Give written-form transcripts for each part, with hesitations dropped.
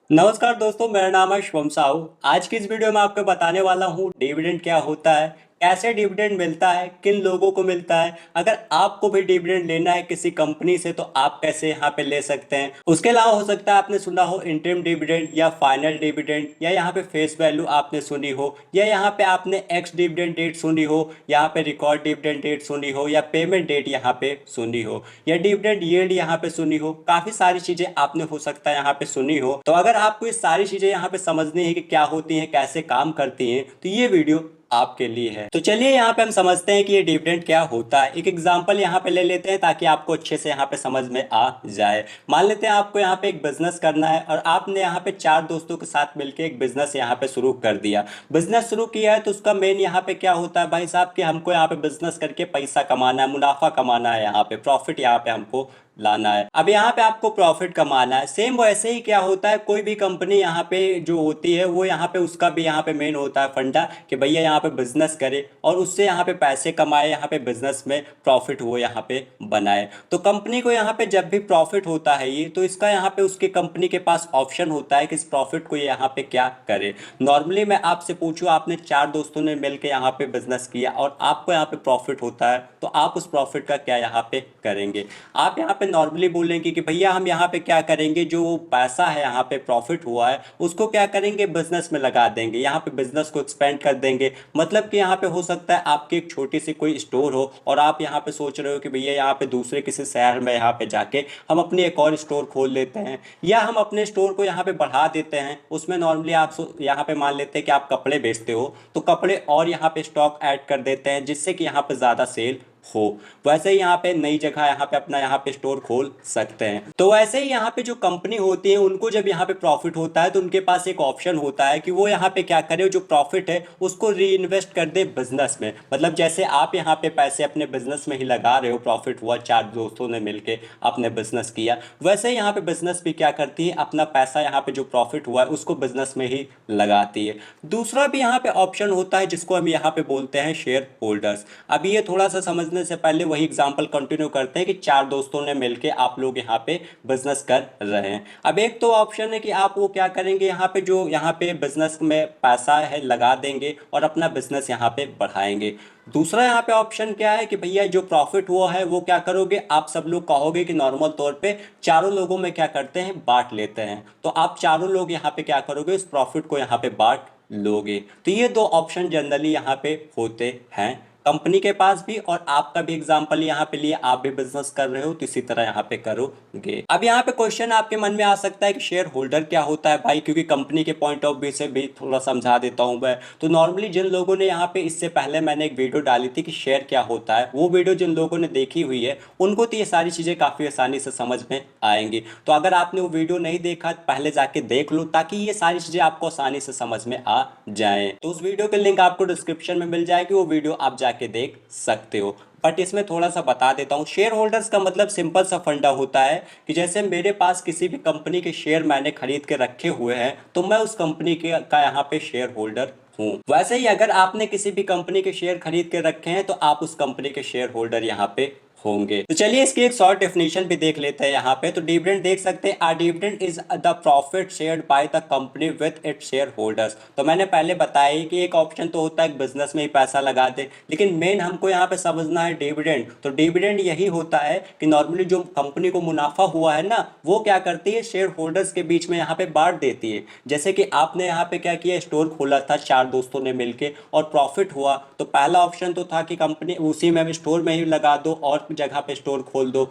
नमस्कार दोस्तों, मेरा नाम है शिवम साहू। आज की इस वीडियो में आपको बताने वाला हूँ डिविडेंड क्या होता है, कैसे डिविडेंड मिलता है, किन लोगों को मिलता है। अगर आपको भी डिविडेंड लेना है किसी कंपनी से तो आप कैसे यहाँ पे ले सकते हैं। उसके अलावा हो सकता है आपने सुना हो इंटरिम डिविडेंड या फाइनल डिविडेंड, या यहाँ पे फेस वैल्यू आपने सुनी हो, या यहाँ पे आपने एक्स डिविडेंड डेट सुनी हो, यहाँ पे रिकॉर्ड डिविडेंड डेट सुनी हो, या पेमेंट डेट यहाँ पे सुनी हो, या डिविडेंड यील्ड यहाँ पे सुनी हो। काफी सारी चीजें आपने हो सकता है यहाँ पे सुनी हो। तो अगर आपको ये सारी चीजें यहाँ पे समझनी है कि क्या होती हैं, कैसे काम करती हैं, तो ये वीडियो आपके लिए है। तो चलिए यहाँ पे हम समझते हैं कि ये डिविडेंड क्या होता है। एक एग्जांपल यहाँ पे ले लेते हैं ताकि आपको अच्छे से यहाँ पे समझ में आ जाए। मान लेते हैं आपको यहाँ पे एक बिजनेस करना है और आपने यहाँ पे चार दोस्तों के साथ मिलकर एक बिजनेस यहाँ पे शुरू कर दिया। बिजनेस शुरू किया है तो उसका मेन यहाँ पे क्या होता है भाई साहब, कि हमको यहाँ पे बिजनेस करके पैसा कमाना है, मुनाफा कमाना है, यहाँ पे प्रॉफिट यहाँ पे हमको लाना है। अब यहाँ पे आपको प्रॉफिट कमाना है। सेम वैसे ही क्या होता है, कोई भी कंपनी यहाँ पे जो होती है वो यहाँ पे उसका भी यहाँ पे मेन होता है फंडा कि भैया यहाँ पे बिजनेस करे और उससे यहाँ पे पैसे कमाए, यहाँ पे बिजनेस में प्रॉफिट वो यहाँ पे बनाए। तो कंपनी को यहाँ पे जब भी प्रॉफिट होता है ये, तो इसका यहाँ पे उसके कंपनी के पास ऑप्शन होता है कि इस प्रॉफिट को ये यहाँ पे क्या करे। नॉर्मली मैं आपसे पूछूं, आपने चार दोस्तों ने मिलकर यहाँ पे बिजनेस किया और आपको यहाँ पे प्रॉफिट होता है, तो आप उस प्रॉफिट का क्या यहाँ पे करेंगे। आप यहाँ पे नॉर्मली बोलेंगे कि भैया हम यहाँ पे क्या करेंगे, जो पैसा है यहाँ पे प्रॉफिट हुआ है उसको क्या करेंगे, बिजनेस में लगा देंगे, यहाँ पे बिजनेस को एक्सपेंड कर देंगे। मतलब कि यहाँ पे हो सकता है आपकी एक छोटी सी कोई स्टोर हो और आप यहाँ पे सोच रहे हो कि भैया यहाँ पे दूसरे किसी शहर में यहाँ पे जाके हम अपनी एक और स्टोर खोल लेते हैं, या हम अपने स्टोर को यहाँ पे बढ़ा देते हैं। उसमें नॉर्मली आप यहाँ पे मान लेते हैं कि आप कपड़े बेचते हो तो कपड़े और यहाँ पे स्टॉक ऐड कर देते हैं जिससे कि यहाँ पे ज़्यादा सेल हो। वैसे ही यहाँ पे नई जगह यहाँ पे अपना यहाँ पे स्टोर खोल सकते हैं। तो वैसे ही यहाँ पे जो कंपनी होती है उनको जब यहाँ पे प्रॉफिट होता है तो उनके पास एक ऑप्शन होता है कि वो यहाँ पे क्या करे, जो प्रॉफिट है उसको री इन्वेस्ट कर दे बिजनेस में। मतलब जैसे आप यहाँ पे पैसे अपने बिजनेस में ही लगा रहे हो, प्रॉफिट हुआ, चार दोस्तों ने मिलकर आपने बिजनेस किया, वैसे ही यहाँ पे बिजनेस भी क्या करती है, अपना पैसा यहाँ पे जो प्रॉफिट हुआ है उसको बिजनेस में ही लगाती है। दूसरा भी यहाँ पे ऑप्शन होता है जिसको हम यहाँ पे बोलते हैं शेयर होल्डर्स। अब ये थोड़ा सा समझने से पहले वही एग्जांपल कंटिन्यू करते हैं कि चार दोस्तों ने मिलके आप लोग यहाँ पे बिजनेस कर रहे हैं। अब एक तो ऑप्शन है कि आप वो क्या करेंगे, यहाँ पे जो यहाँ पे बिजनेस में पैसा है लगा देंगे और अपना बिजनेस यहाँ पे बढ़ाएंगे। दूसरा यहाँ पे ऑप्शन क्या है कि भैया जो प्रॉफिट हुआ है वो क्या करोगे, आप सब लोग कहोगे कि नॉर्मल तौर पे चारों लोगों में क्या करते हैं, बांट लेते हैं। तो आप चारों लोग यहाँ पे क्या करोगे, उस प्रॉफिट को यहाँ पे बांट लोगे। तो ये दो ऑप्शन जनरली यहाँ पे होते हैं कंपनी के पास भी, और आपका भी एग्जांपल यहाँ पे लिए, आप भी बिजनेस कर रहे हो तो इसी तरह यहाँ पे करोगे। अब यहाँ पे क्वेश्चन आपके मन में आ सकता है कि शेयर होल्डर क्या होता है भाई, क्योंकि कंपनी के पॉइंट ऑफ व्यू से भी थोड़ा समझा देता हूँ मैं। तो नॉर्मली जिन लोगों ने यहाँ पे, इससे पहले मैंने एक वीडियो डाली थी कि शेयर क्या होता है, वो वीडियो जिन लोगों ने देखी हुई है उनको तो ये सारी चीजें काफी आसानी से समझ में आएंगी। तो अगर आपने वो वीडियो नहीं देखा पहले जाके देख लो ताकि ये सारी चीजें आपको आसानी से समझ में आ जाए। तो उस वीडियो के लिंक आपको डिस्क्रिप्शन में मिल जाएगी, वो वीडियो आप जाके देख सकते हो। बट इसमें थोड़ा सा बता देता हूँ, शेयर होल्डर्स का मतलब सिंपल सा फंडा होता है कि जैसे मेरे पास किसी भी कंपनी के शेयर मैंने खरीद के रखे हुए हैं तो मैं उस कंपनी के का यहाँ पे शेयर होल्डर हूँ। वैसे ही अगर आपने किसी भी कंपनी के शेयर खरीद के रखे हैं तो आप उस कंपनी के शेयर होल्डर यहाँ पे होंगे। तो चलिए इसकी एक शॉर्ट डेफिनेशन भी देख लेते हैं यहाँ पे। तो डिविडेंड देख सकते हैं, a dividend is the profit shared by the company with its share holders. तो मैंने पहले बताया कि एक ऑप्शन तो होता है बिजनेस में ही पैसा लगा दे, लेकिन मेन हमको यहाँ पे समझना है डिविडेंड। तो डिविडेंड यही होता है कि नॉर्मली जो कंपनी को मुनाफा हुआ है ना, वो क्या करती है, शेयर होल्डर्स के बीच में यहाँ पे बांट देती है। जैसे कि आपने यहाँ पे क्या किया, स्टोर खोला था चार दोस्तों ने मिलकर और प्रॉफिट हुआ, तो पहला ऑप्शन तो था कि कंपनी उसी में स्टोर में ही लगा दो और जगह पे स्टोर खोल दो,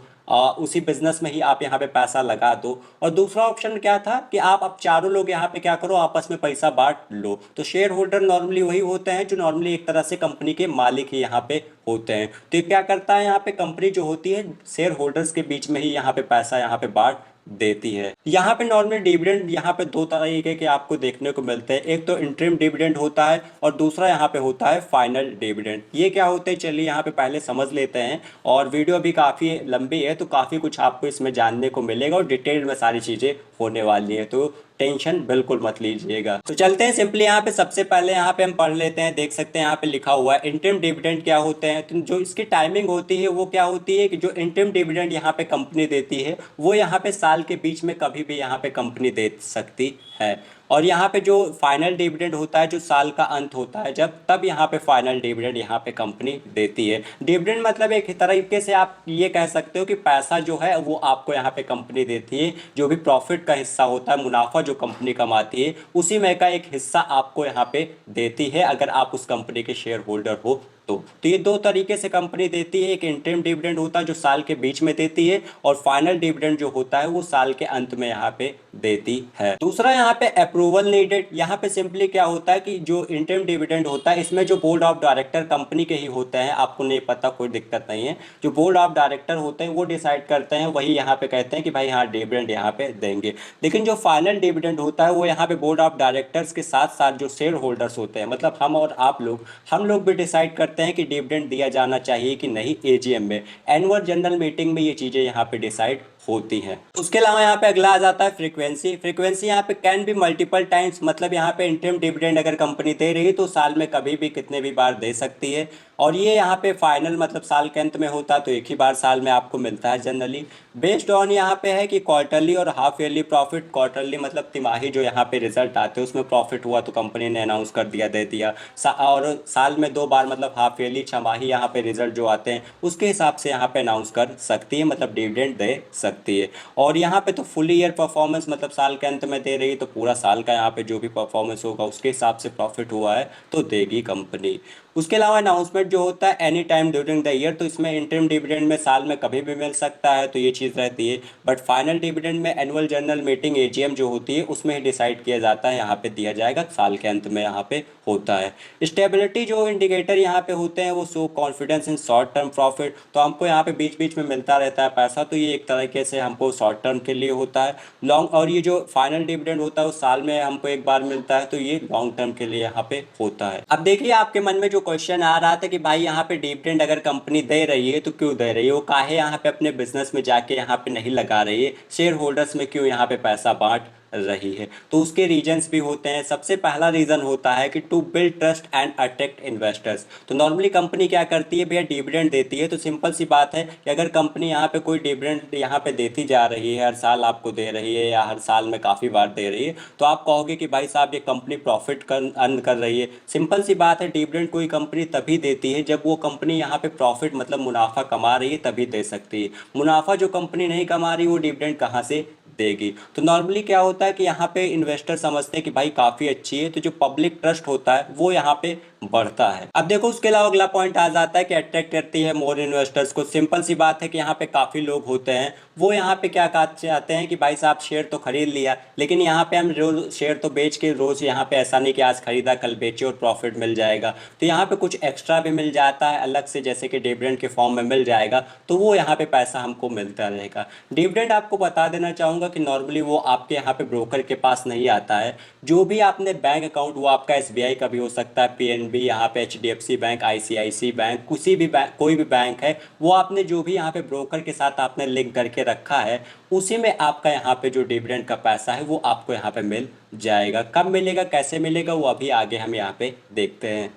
उसी बिजनेस में ही आप यहाँ पे पैसा लगा दो। और दूसरा ऑप्शन क्या था कि आप अब चारों लोग यहाँ पे क्या करो, आपस में पैसा बांट लो। तो शेयर होल्डर नॉर्मली वही होते हैं जो नॉर्मली एक तरह से कंपनी के मालिक ही यहाँ पे होते हैं। तो ये क्या करता है, यहाँ पे कंपनी जो होती है शेयर होल्डर्स के बीच में ही यहाँ पे पैसा यहाँ पे बांट देती है। यहाँ पे नॉर्मल डिविडेंड यहाँ पे दो तरीके के आपको देखने को मिलते हैं, एक तो इंटरिम डिविडेंड होता है और दूसरा यहाँ पे होता है फाइनल डिविडेंड। ये क्या होते हैं चलिए यहाँ पे पहले समझ लेते हैं, और वीडियो भी काफ़ी लंबी है तो काफ़ी कुछ आपको इसमें जानने को मिलेगा और डिटेल में सारी चीज़ें होने वाली है, तो टेंशन बिल्कुल मत लीजिएगा। तो चलते हैं सिंपली यहाँ पे, सबसे पहले यहाँ पे हम पढ़ लेते हैं। देख सकते हैं यहाँ पे लिखा हुआ है इंटरिम डिविडेंड क्या होते हैं। तो जो इसकी टाइमिंग होती है वो क्या होती है कि जो इंटरिम डिविडेंड यहाँ पे कंपनी देती है वो यहाँ पे साल के बीच में कभी भी यहाँ पे कंपनी दे सकती है। और यहाँ पे जो फाइनल डिविडेंड होता है जो साल का अंत होता है जब, तब यहाँ पे फाइनल डिविडेंड यहाँ पे कंपनी देती है। डिविडेंड मतलब एक तरीके से आप ये कह सकते हो कि पैसा जो है वो आपको यहाँ पे कंपनी देती है। जो भी प्रॉफिट का हिस्सा होता है, मुनाफा जो कंपनी कमाती है, उसी में का एक हिस्सा आपको यहाँ पे देती है अगर आप उस कंपनी के शेयर होल्डर हो तो ये दो तरीके से कंपनी देती है। एक इंटरिम डिविडेंड होता है जो साल के बीच में देती है, और फाइनल डिविडेंड जो होता है वो साल के अंत में यहाँ पे देती है। दूसरा यहाँ पे अप्रूवल नीडेड। यहाँ पे सिंपली क्या होता है कि जो इंटरिम डिविडेंड होता है इसमें जो बोर्ड ऑफ डायरेक्टर कंपनी के ही होते हैं, आपको नहीं पता कोई दिक्कत नहीं है। जो बोर्ड ऑफ डायरेक्टर होते हैं वो डिसाइड करते हैं, वही यहाँ पे कहते हैं कि भाई हाँ डिविडेंड यहाँ पे देंगे। लेकिन जो फाइनल डिविडेंड होता है वो यहाँ पे बोर्ड ऑफ डायरेक्टर्स के साथ साथ जो शेयर होल्डर्स होते हैं, मतलब हम और आप लोग, हम लोग भी डिसाइड करते हैं कि डिविडेंड दिया जाना चाहिए कि नहीं। एजीएम में, एनुअल जनरल मीटिंग में ये चीजें यहाँ पे डिसाइड होती हैं। उसके अलावा यहाँ पे अगला आ जाता है फ्रीक्वेंसी। फ्रीक्वेंसी यहाँ पे कैन बी मल्टीपल टाइम्स, मतलब यहाँ पे इंटरिम डिविडेंड अगर कंपनी दे रही है तो साल में कभी भी कितने भी बार दे सकती है। और ये यहाँ पे फाइनल मतलब साल के अंत में होता है, तो एक ही बार साल में आपको मिलता है जनरली। बेस्ड ऑन यहाँ पे है कि क्वार्टरली और हाफ ईयरली प्रॉफिट। क्वार्टरली मतलब तिमाही जो यहाँ पे रिजल्ट आते हैं उसमें प्रॉफिट हुआ तो कंपनी ने अनाउंस कर दिया, दे दिया। और साल में 2 बार मतलब हाफ ईयरली, छमाही यहाँ पे रिजल्ट जो आते हैं उसके हिसाब से यहाँ पे अनाउंस कर सकती है, मतलब डिविडेंड दे सकती है। और यहाँ पे तो फुल ईयर परफॉर्मेंस, मतलब साल के अंत में दे रही है तो पूरा साल का यहाँ पे जो भी परफॉर्मेंस होगा उसके हिसाब से प्रॉफिट हुआ है तो देगी कंपनी। उसके अलावा अनाउंसमेंट जो होता है any time during the year, तो इसमें इंटरिम डिविडेंड में साल में कभी भी मिल सकता है, तो ये चीज़ रहती है। बट फाइनल डिविडेंड में एनुअल जनरल मीटिंग एजीएम जो होती है उसमें ही डिसाइड किया जाता है, यहाँ पे दिया जाएगा, साल के अंत में यहाँ पे होता है। स्टेबिलिटी जो इंडिकेटर यहाँ पे होते हैं वो show confidence in short term profit, तो हमको यहाँ पे बीच बीच में मिलता रहता है पैसा, तो ये एक तरीके से हमको शॉर्ट टर्म के लिए होता है। लॉन्ग, और ये जो फाइनल डिविडेंड होता है वो साल में हमको एक बार मिलता है, तो ये लॉन्ग टर्म के लिए यहाँ पे होता है। अब देखिए आपके मन में जो क्वेश्चन आ रहा था कि भाई यहाँ पे डिविडेंड अगर कंपनी दे रही है तो क्यों दे रही है, वो काहे यहाँ पे अपने बिजनेस में जाके यहाँ पे नहीं लगा रही है, शेयर होल्डर्स में क्यों यहाँ पे पैसा बांट रही है। तो उसके रीजंस भी होते हैं। सबसे पहला रीजन होता है कि to build trust and attract investors. तो नॉर्मली कंपनी क्या करती है भैया, डिविडेंड देती है, तो सिंपल सी बात है कि अगर कंपनी यहाँ पे कोई डिविडेंड यहाँ पे देती जा रही है, हर साल आपको दे रही है या हर साल में काफ़ी बार दे रही है, तो आप कहोगे कि भाई साहब ये कंपनी प्रॉफिट अर्न कर रही है। सिंपल सी बात है, डिविडेंड कोई कंपनी तभी देती है जब वो कंपनी यहाँ पे प्रॉफिट मतलब मुनाफा कमा रही है, तभी दे सकती है। मुनाफा जो कंपनी नहीं कमा रही वो डिविडेंड कहाँ से देगी। तो नॉर्मली क्या होता है कि यहाँ पे इन्वेस्टर समझते हैं कि भाई काफ़ी अच्छी है, तो जो पब्लिक ट्रस्ट होता है वो यहाँ पे बढ़ता है। अब देखो उसके अलावा अगला पॉइंट आ जाता है कि अट्रैक्ट करती है मोर इन्वेस्टर्स को। सिंपल सी बात है कि यहाँ पे काफ़ी लोग होते हैं, वो यहाँ पे क्या चाहते हैं कि भाई साहब शेयर तो खरीद लिया, लेकिन यहाँ पे हम रोज शेयर तो बेच के रोज यहाँ पे, ऐसा नहीं कि आज खरीदा कल बेचे और प्रॉफिट मिल जाएगा, तो यहाँ पे कुछ एक्स्ट्रा भी मिल जाता है अलग से, जैसे कि डिविडेंड के फॉर्म में मिल जाएगा, तो वो यहाँ पे पैसा हमको मिलता रहेगा। डिविडेंड आपको बता देना चाहूँगा कि नॉर्मली वो आपके यहाँ पे ब्रोकर के पास नहीं आता है। जो भी आपने बैंक अकाउंट, वो आपका एसबीआई का भी हो सकता है, पीएनबी, यहाँ पे एचडीएफसी बैंक, आईसीआईसी बैंक, किसी भी बैंक, कोई भी बैंक है, वो आपने जो भी यहाँ पे ब्रोकर के साथ आपने लिंक करके रखा है, उसी में आपका यहाँ पे जो डिविडेंड का पैसा है वो आपको यहाँ पे मिल जाएगा। कब मिलेगा, कैसे मिलेगा, वो अभी आगे हम यहाँ पे देखते हैं।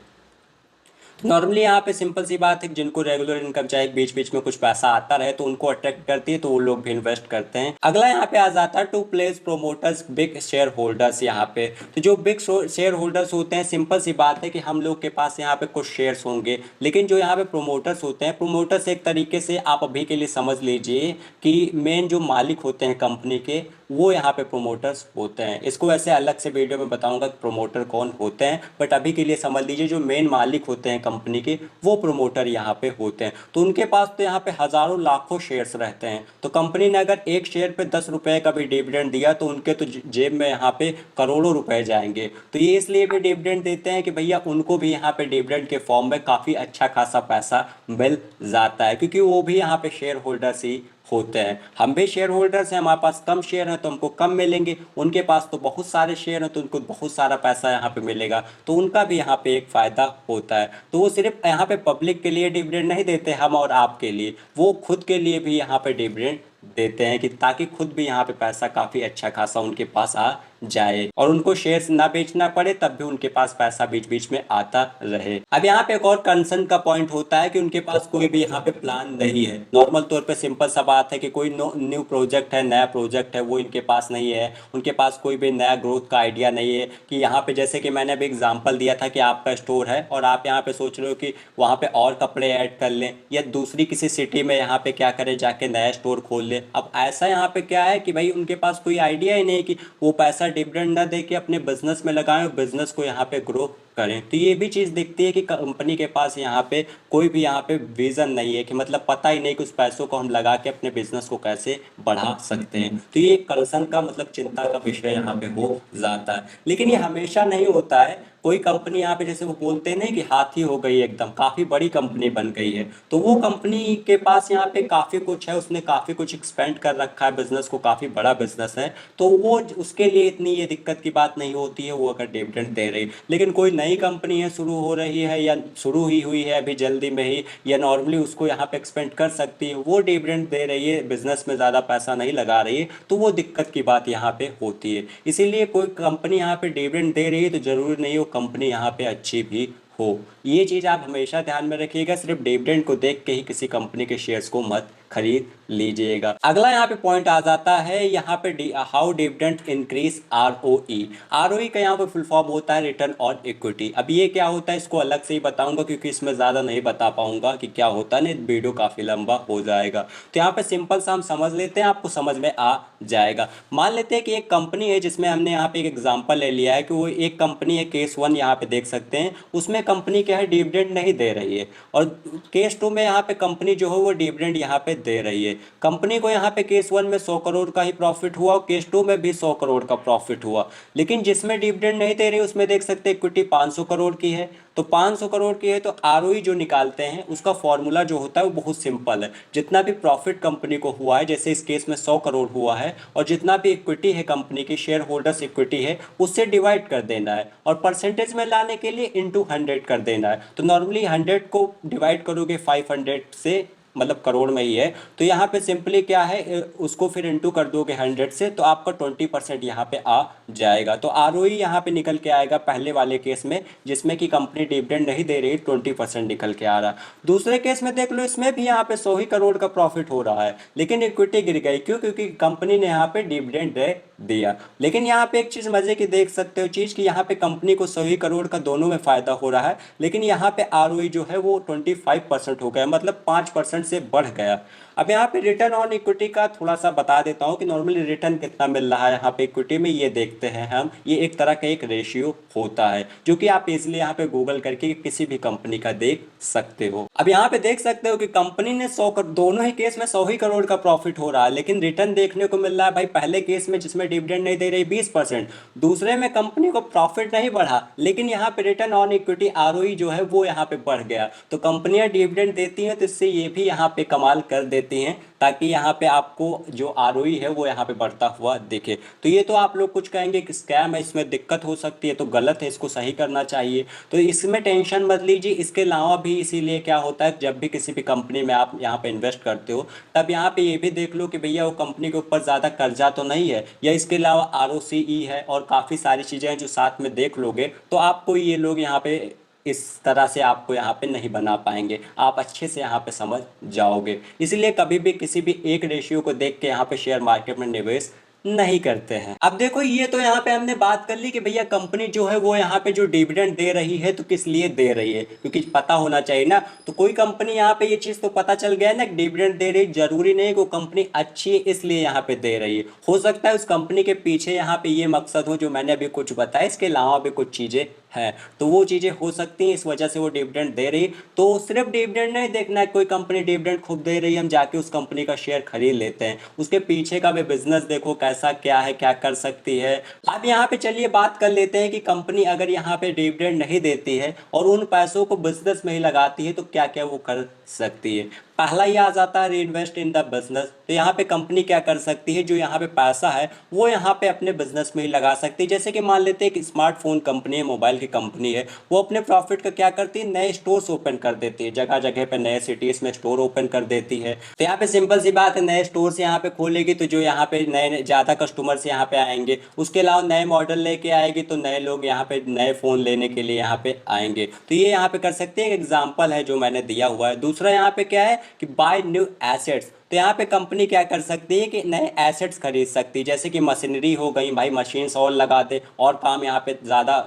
नॉर्मली यहाँ पे सिंपल सी बात है, जिनको रेगुलर इनकम चाहिए, बीच बीच में कुछ पैसा आता रहे, तो उनको अट्रैक्ट करती है, तो वो लोग भी इन्वेस्ट करते हैं। अगला यहाँ पे आ जाता है to place promoters big shareholders. यहाँ पे तो जो बिग शेयर होल्डर्स होते हैं, सिंपल सी बात है कि हम लोग के पास यहाँ पे कुछ शेयर्स होंगे, लेकिन जो यहाँ पे प्रोमोटर्स होते हैं, प्रोमोटर्स एक तरीके से आप अभी के लिए समझ लीजिए कि मेन जो मालिक होते हैं कंपनी के, वो यहाँ पे प्रोमोटर्स होते हैं। इसको ऐसे अलग से वीडियो में बताऊंगा कि प्रोमोटर कौन होते हैं, बट अभी के लिए समझ लीजिए जो मेन मालिक होते हैं कंपनी के, वो प्रोमोटर यहाँ पे होते हैं। तो उनके पास तो यहाँ पे हज़ारों लाखों शेयर्स रहते हैं, तो कंपनी ने अगर एक शेयर पे 10 रुपये का भी डिविडेंड दिया तो उनके तो जेब में यहाँ पे करोड़ों रुपए जाएंगे। तो ये इसलिए भी डिविडेंड देते हैं कि भैया उनको भी यहाँ पे डिविडेंड के फॉर्म में काफ़ी अच्छा खासा पैसा मिल जाता है, क्योंकि वो भी यहाँ पे शेयर होल्डर्स ही होते हैं। हम भी शेयर होल्डर्स हैं, हमारे पास कम शेयर हैं तो हमको कम मिलेंगे, उनके पास तो बहुत सारे शेयर हैं तो उनको बहुत सारा पैसा यहाँ पे मिलेगा, तो उनका भी यहाँ पे एक फ़ायदा होता है। तो वो सिर्फ यहाँ पे पब्लिक के लिए डिविडेंड नहीं देते हम और आपके लिए, वो खुद के लिए भी यहाँ पे डिविडेंड देते हैं कि ताकि खुद भी यहाँ पे पैसा काफ़ी अच्छा खासा उनके पास आ जाए और उनको शेयर्स ना बेचना पड़े, तब भी उनके पास पैसा बीच बीच में आता रहे। अब यहाँ पे एक और कंसर्न का पॉइंट होता है कि उनके पास कोई भी यहाँ पे प्लान नहीं है। नॉर्मल तौर पे सिंपल सा बात है कि कोई न्यू प्रोजेक्ट है, नया प्रोजेक्ट है, वो इनके पास नहीं है। उनके पास कोई भी नया ग्रोथ का आइडिया नहीं है कि यहाँ पे, जैसे कि मैंने अभी एग्जांपल दिया था कि आपका स्टोर है और आप यहाँ पे सोच रहे हो कि वहाँ पे और कपड़े ऐड कर लें या दूसरी किसी सिटी में यहाँ पे क्या करें, जाके नया स्टोर खोल लें। अब ऐसा यहाँ पे क्या है कि भाई उनके पास कोई आइडिया ही नहीं कि वो पैसा डिविडेंड ना दे के अपने बिजनेस में लगाएं और बिजनेस को यहाँ पे ग्रो करें। तो ये भी चीज़ दिखती है कि कंपनी के पास यहाँ पे कोई भी यहाँ पे विजन नहीं है, कि मतलब पता ही नहीं कि उस पैसों को हम लगा के अपने बिजनेस को कैसे बढ़ा सकते हैं। तो ये एक कंसर्न का मतलब चिंता का विषय यहाँ पे हो जाता है। लेकिन ये हमेशा नहीं होता है। कोई कंपनी यहाँ पे, जैसे वो बोलते हैं ना कि हाथी हो गई, एकदम काफ़ी बड़ी कंपनी बन गई है, तो वो कंपनी के पास यहाँ पे काफ़ी कुछ है, उसने काफ़ी कुछ एक्सपेंड कर रखा है बिजनेस को, काफ़ी बड़ा बिजनेस है, तो वो उसके लिए इतनी ये दिक्कत की बात नहीं होती है वो अगर डिविडेंड दे रही। लेकिन कोई नई कंपनी है, शुरू हो रही है या शुरू ही हुई है अभी जल्दी में ही, या नॉर्मली उसको यहाँ पे एक्सपेंड कर सकती है, वो डिविडेंड दे रही है, बिजनेस में ज़्यादा पैसा नहीं लगा रही है, तो वो दिक्कत की बात यहाँ पे होती है। इसीलिए कोई कंपनी यहाँ पे डिविडेंड दे रही है तो ज़रूरी नहीं वो कंपनी यहाँ पे अच्छी भी हो। ये चीज़ आप हमेशा ध्यान में रखिएगा। सिर्फ डिविडेंड को देख के ही किसी कंपनी के शेयर्स को मत खरीद लीजिएगा। अगला यहाँ पे पॉइंट आ जाता है यहाँ पे how dividend increase ROE. ROE का यहाँ पे फुल फॉर्म होता है रिटर्न ऑन इक्विटी। अब ये क्या होता है इसको अलग से ही बताऊंगा, क्योंकि इसमें ज़्यादा नहीं बता पाऊंगा कि क्या होता है, नहीं वीडियो काफ़ी लंबा हो जाएगा। तो यहाँ पे सिंपल सा हम समझ लेते हैं, आपको समझ में आ जाएगा। मान लेते हैं कि एक कंपनी है जिसमें हमने यहाँ पे एक एग्जाम्पल ले लिया है कि वो एक कंपनी है, केस 1 यहाँ पे देख सकते हैं, उसमें कंपनी क्या है डिविडेंड नहीं दे रही है, और केस 2 में यहाँ पे कंपनी जो है वो डिविडेंड यहाँ पे दे रही है। कंपनी को यहाँ पे केस 1 में 100 करोड़ का ही प्रॉफिट हुआ और केस 2 में भी 100 करोड़ का प्रॉफिट हुआ। लेकिन जिसमें डिविडेंड नहीं दे रही उसमें देख सकते हैं इक्विटी 500 करोड़ की है। तो 500 करोड़ की है तो आरओई जो निकालते हैं उसका फॉर्मूला जो होता है वो बहुत सिंपल है। जितना भी प्रॉफिट कंपनी को हुआ है, जैसे इस केस में 100 करोड़ हुआ है, और जितना भी इक्विटी है कंपनी की, शेयर होल्डर्स इक्विटी है, उससे डिवाइड कर देना है और परसेंटेज में लाने के लिए इंटू 100 कर देना है। तो नॉर्मली 100 को डिवाइड करोगे 500 से, मतलब करोड़ में ही है, तो यहाँ पे सिंपली क्या है उसको फिर इंटू कर दोगे 100 से, तो आपका 20% यहाँ पे आ जाएगा। तो आरओई यहाँ पे निकल के आएगा पहले वाले केस में, जिसमें कि कंपनी डिविडेंड नहीं दे रही, 20% निकल के आ रहा। दूसरे केस में देख लो, इसमें भी यहाँ पे 100 ही करोड़ का प्रॉफिट हो रहा है, लेकिन इक्विटी गिर गई। क्यों? क्योंकि कंपनी ने यहाँ पे डिविडेंड दे दिया। लेकिन यहाँ पे एक चीज़ मजे की देख सकते हो चीज़, कि यहाँ पे कंपनी को 100 ही करोड़ का दोनों में फ़ायदा हो रहा है, लेकिन यहाँ पे आरओई जो है वो 25% हो गया, मतलब 5% से बढ़ गया। अब यहाँ पे रिटर्न ऑन इक्विटी का थोड़ा सा बता देता हूँ कि नॉर्मली रिटर्न कितना मिल रहा है यहाँ पे इक्विटी में, ये देखते हैं हम। ये एक तरह का एक रेशियो होता है जो कि आप इसलिए यहाँ पे गूगल करके किसी भी कंपनी का देख सकते हो। अब यहाँ पे देख सकते हो कि कंपनी ने 100 करोड़, दोनों ही केस में 100 ही करोड़ का प्रॉफिट हो रहा है, लेकिन रिटर्न देखने को मिल रहा है भाई पहले केस में जिसमें डिविडेंड नहीं दे रही 20%, दूसरे में कंपनी को प्रॉफिट नहीं बढ़ा, लेकिन यहाँ पे रिटर्न ऑन इक्विटी आरओई जो है वो यहाँ पे बढ़ गया। तो कंपनियां डिविडेंड देती हैं तो इससे ये भी यहाँ पे कमाल कर देती हैं, ताकि यहाँ पे आपको जो आरओई है वो यहाँ पे बढ़ता हुआ दिखे। तो ये तो आप लोग कुछ कहेंगे कि स्कैम है, इसमें दिक्कत हो सकती है, तो गलत है, इसको सही करना चाहिए, तो इसमें टेंशन मत लीजिए। इसके अलावा भी इसीलिए क्या होता है, जब भी किसी भी कंपनी में आप यहाँ पे इन्वेस्ट करते हो, तब यहाँ पे ये भी देख लो कि भैया वो कंपनी के ऊपर ज़्यादा कर्जा तो नहीं है, या इसके अलावा आरओसीई है, और काफ़ी सारी चीज़ें हैं जो साथ में देख लोगे, तो आपको ये लोग यहाँ पे इस तरह से आपको यहाँ पे नहीं बना पाएंगे, आप अच्छे से यहाँ पे समझ जाओगे। इसलिए कभी भी किसी भी एक रेशियो को देख के यहाँ पे शेयर मार्केट में निवेश नहीं करते हैं। अब देखो, ये तो यहाँ पे हमने बात कर ली कि भैया कंपनी जो है वो यहाँ पे जो डिविडेंड दे रही है तो किस लिए दे रही है, क्योंकि पता होना चाहिए ना। तो कोई कंपनी यहाँ पे ये चीज़ तो पता चल गया ना कि डिविडेंड दे रही, जरूरी नहीं कि वो कंपनी अच्छी है इसलिए यहाँ पे दे रही है। हो सकता है उस कंपनी के पीछे यहाँ पे ये मकसद हो जो मैंने अभी कुछ बताया, इसके अलावा भी कुछ चीज़ें है, तो वो चीज़ें हो सकती हैं, इस वजह से वो डिविडेंड दे रही। तो सिर्फ डिविडेंड नहीं देखना है, कोई कंपनी डिविडेंड खूब दे रही है, हम जाके उस कंपनी का शेयर खरीद लेते हैं, उसके पीछे का भी बिजनेस देखो कैसा क्या है, क्या कर सकती है। अब यहाँ पे चलिए बात कर लेते हैं कि कंपनी अगर यहाँ पे डिविडेंड नहीं देती है और उन पैसों को बिजनेस में ही लगाती है तो क्या क्या वो कर सकती है। पहला ही आ जाता है री इन्वेस्ट इन द बिजनेस। तो यहाँ पे कंपनी क्या कर सकती है, जो यहाँ पे पैसा है वो यहाँ पे अपने बिजनेस में ही लगा सकती है। जैसे कि मान लेते हैं एक स्मार्टफोन कंपनी है, मोबाइल की कंपनी है, वो अपने प्रॉफिट का क्या करती है, नए स्टोर्स ओपन कर देती है, जगह जगह पे नए सिटीज में स्टोर ओपन कर देती है। तो यहाँ पे सिंपल सी बात है, नए स्टोर्स यहाँ पे खोलेगी तो जो यहाँ पे नए ज़्यादा कस्टमर्स यहाँ पे आएंगे, उसके अलावा नए मॉडल लेके आएगी तो नए लोग यहाँ पे नए फ़ोन लेने के लिए यहाँ पे आएंगे। तो ये यहाँ पे कर सकते हैं, एक एग्जाम्पल है जो मैंने दिया हुआ है। दूसरा यहाँ पे क्या है कि बाय न्यू एसेट्स। तो यहाँ पे कंपनी क्या कर सकती है कि नए एसेट्स खरीद सकती है, जैसे कि मशीनरी हो गई, भाई मशीन्स और लगा दे और काम यहाँ पे ज़्यादा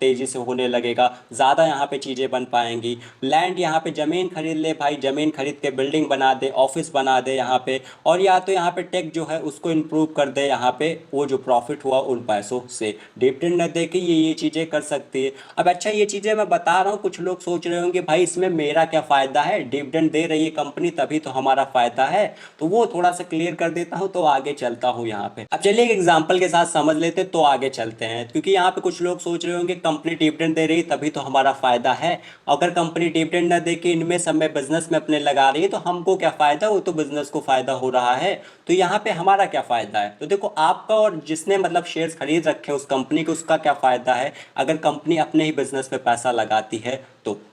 तेज़ी से होने लगेगा, ज़्यादा यहाँ पे चीज़ें बन पाएंगी। लैंड, यहाँ पे ज़मीन खरीद ले भाई, ज़मीन खरीद के बिल्डिंग बना दे, ऑफिस बना दे यहाँ पे, और या तो यहाँ पे टेक जो है उसको इम्प्रूव कर दे, यहाँ पे वो जो प्रॉफिट हुआ उन पैसों से डिविडेंड न दे के ये चीज़ें कर सकती है। अब अच्छा, ये चीज़ें मैं बता रहा हूँ, कुछ लोग सोच रहे होंगे भाई इसमें मेरा क्या फ़ायदा है, डिविडेंड दे रही है कंपनी तभी तो हमारा फ़ायदा है। तो वो थोड़ा सा क्लियर कर देता हूँ तो आगे चलता हूँ यहाँ पे। अब चलिए एक एग्जांपल के साथ समझ लेते तो आगे चलते हैं, क्योंकि यहाँ पे कुछ लोग सोच रहे होंगे कंपनी डिविडेंड दे रही तभी तो हमारा फायदा है, अगर कंपनी डिविडेंड ना दे के इनमें सब में बिजनेस में अपने लगा रही है तो हमको क्या फायदा, वो तो बिजनेस को फायदा हो रहा है। तो यहाँ पे हमारा क्या फायदा है, तो देखो आपका और जिसने मतलब शेयर्स खरीद रखे उस कंपनी के, उसका क्या फायदा है अगर कंपनी अपने ही बिजनेस में पैसा लगाती है